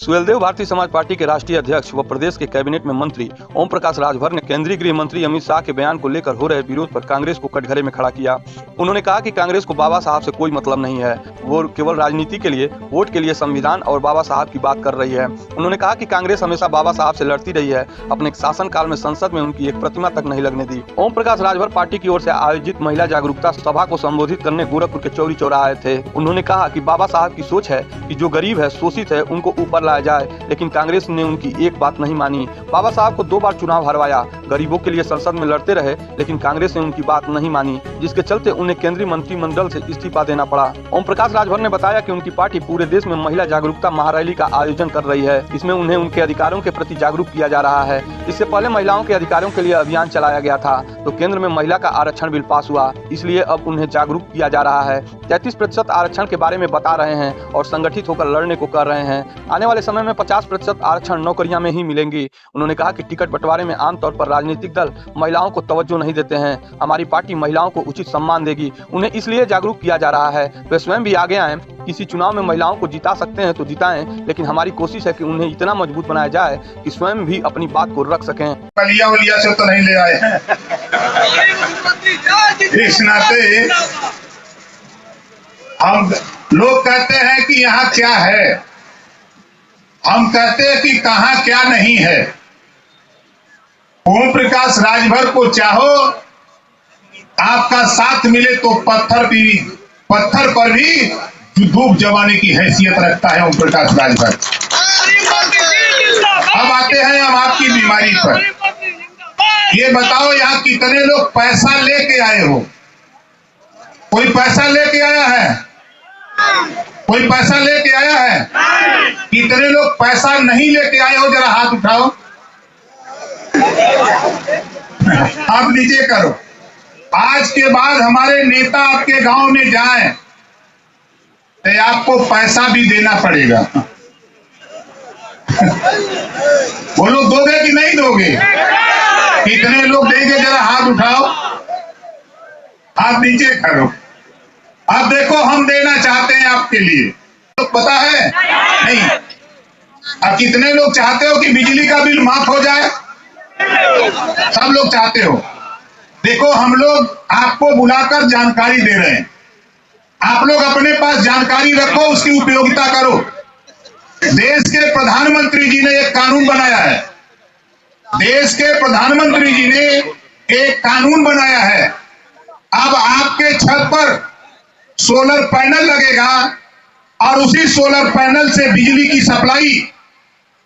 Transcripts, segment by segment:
Suheldev Bharatiya Samaj party के राष्ट्रीय अध्यक्ष व प्रदेश के कैबिनेट में मंत्री ओम प्रकाश राजभर ने केंद्रीय गृह मंत्री अमित शाह के बयान को लेकर हो रहे विरोध पर कांग्रेस को कटघरे में खड़ा किया। उन्होंने कहा कि कांग्रेस को बाबा साहब से कोई मतलब नहीं है, वो केवल राजनीति के लिए, वोट के लिए संविधान और बाबा साहब की बात कर रही है। उन्होंने कहा कि कांग्रेस हमेशा बाबा साहब से लड़ती रही है, अपने शासनकाल में संसद में उनकी एक प्रतिमा तक नहीं लगने दी। ओम प्रकाश राजभर पार्टी की ओर से आयोजित महिला जागरूकता सभा को संबोधित करने गोरखपुर के चौरी चौराहे आए थे। उन्होंने कहा कि बाबा साहब की सोच है कि जो गरीब है, शोषित है, उनको ऊपर लाया जाए, लेकिन कांग्रेस ने उनकी एक बात नहीं मानी। बाबा साहब को 2 बार चुनाव हरवाया, गरीबों के लिए संसद में लड़ते रहे, लेकिन कांग्रेस ने उनकी बात नहीं मानी, जिसके चलते उन्हें केंद्रीय मंत्रिमंडल से इस्तीफा देना पड़ा। ओम प्रकाश राजभर ने बताया कि उनकी पार्टी पूरे देश में महिला जागरूकता महारैली का आयोजन कर रही है। इसमें उन्हें उनके अधिकारों के प्रति जागरूक किया जा रहा है। इससे पहले महिलाओं के अधिकारों के लिए अभियान चलाया गया था, तो केंद्र में महिला का आरक्षण बिल पास हुआ, इसलिए अब उन्हें जागरूक किया जा रहा है। 33% आरक्षण के बारे में बता रहे हैं और संगठित होकर लड़ने को कर रहे हैं। आने वाले समय में 50% आरक्षण नौकरियां में ही मिलेंगी। उन्होंने कहा कि टिकट बंटवारे में आमतौर पर राजनीतिक दल महिलाओं को तवज्जो नहीं देते हैं। हमारी पार्टी महिलाओं को उचित सम्मान देगी, उन्हें इसलिए जागरूक किया जा रहा है। वे स्वयं भी आगे आए, किसी चुनाव में महिलाओं को जिता सकते हैं तो जिताएं, लेकिन हमारी कोशिश है कि उन्हें इतना मजबूत बनाया जाए कि स्वयं भी अपनी बात को रख सकें। बलिया से तो नहीं ले आए हैं। इस नाते हम लोग कहते हैं कि यहाँ क्या है, हम कहते हैं कि कहाँ क्या नहीं है। ओम प्रकाश राजभर को चाहो, आपका साथ मिले तो पत्थर पर भी धूप जमाने की हैसियत रखता है ओम प्रकाश राजभर। अब आते हैं हम आपकी बीमारी पर। ये बताओ, यहाँ कितने लोग पैसा लेके आए हो? कोई पैसा लेके आया है? कोई पैसा लेके आया है? कितने लोग पैसा नहीं लेके आए हो? जरा हाथ उठाओ। आप नीचे करो। आज के बाद हमारे नेता आपके गांव में जाएं तो आपको पैसा भी देना पड़ेगा। बोलो, दोगे कि नहीं दोगे? कितने लोग देंगे? जरा हाथ उठाओ। हाथ नीचे करो। अब देखो, हम देना चाहते हैं आपके लिए, तो पता है नहीं। अब कितने लोग चाहते हो कि बिजली का बिल माफ हो जाए? सब लोग चाहते हो। देखो, हम लोग आपको बुलाकर जानकारी दे रहे हैं। आप लोग अपने पास जानकारी रखो, उसकी उपयोगिता करो। देश के प्रधानमंत्री जी ने एक कानून बनाया है। देश के प्रधानमंत्री जी ने एक कानून बनाया है। अब आपके छत पर सोलर पैनल लगेगा और उसी सोलर पैनल से बिजली की सप्लाई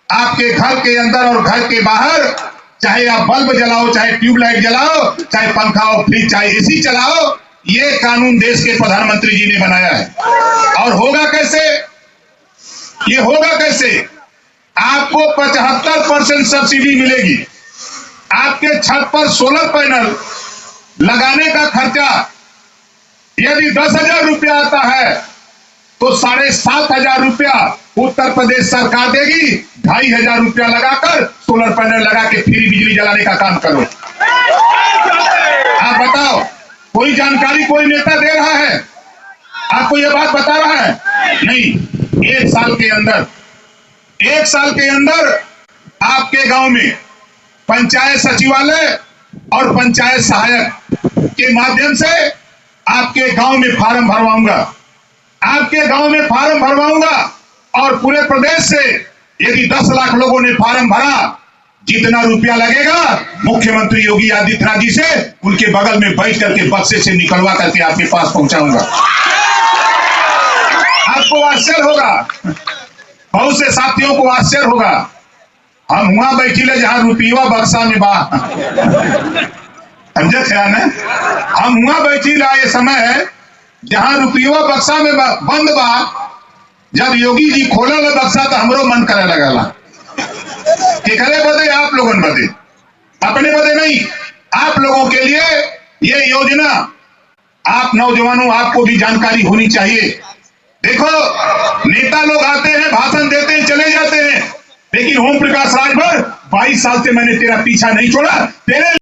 आपके घर के अंदर और घर के बाहर, चाहे आप बल्ब जलाओ, चाहे ट्यूबलाइट जलाओ, चाहे पंखा और फ्रिज, चाहे एसी चलाओ, ये कानून देश के प्रधानमंत्री जी ने बनाया है। और होगा कैसे? ये होगा कैसे? आपको 75% सब्सिडी मिलेगी। आपके छत पर सोलर पैनल लगाने का खर्चा यदि 10,000 रुपया आता है तो 7,500 रुपया उत्तर प्रदेश सरकार देगी। 2,500 रुपया लगाकर सोलर पैनल लगा के फ्री बिजली जलाने का काम करो। आप बताओ, कोई जानकारी कोई नेता दे रहा है? आपको ये बात बता रहा है? नहीं। 1 साल के अंदर आपके गांव में पंचायत सचिवालय और पंचायत सहायक के माध्यम से आपके गांव में फार्म भरवाऊंगा। आपके गांव में फार्म भरवाऊंगा और पूरे प्रदेश से यदि 10 लाख लोगों ने फार्म भरा, जितना रुपया लगेगा मुख्यमंत्री योगी आदित्यनाथ जी से उनके बगल में बैठ करके बक्से से निकलवा करके आपके पास पहुंचाऊंगा। आपको आश्चर्य होगा, बहुत से साथियों को आश्चर्य होगा। हम वहां बैठिले जहां रुपया बक्सा में बा, समझे ख्याल है? हम वहां बैठिला ये समय है जहां रुपया बक्सा में बंद बा। जब योगी जी खोलल बक्सा तो हमरो मन करे लगला कि करे बदे, आप लोगों बदे, अपने बदे नहीं, आप लोगों के लिए ये योजना। आप नौजवानों, आपको भी जानकारी होनी चाहिए। देखो, नेता लोग आते हैं, भाषण देते हैं, चले जाते हैं, लेकिन ओम प्रकाश राजभर 22 साल से मैंने तेरा पीछा नहीं छोड़ा। तेरे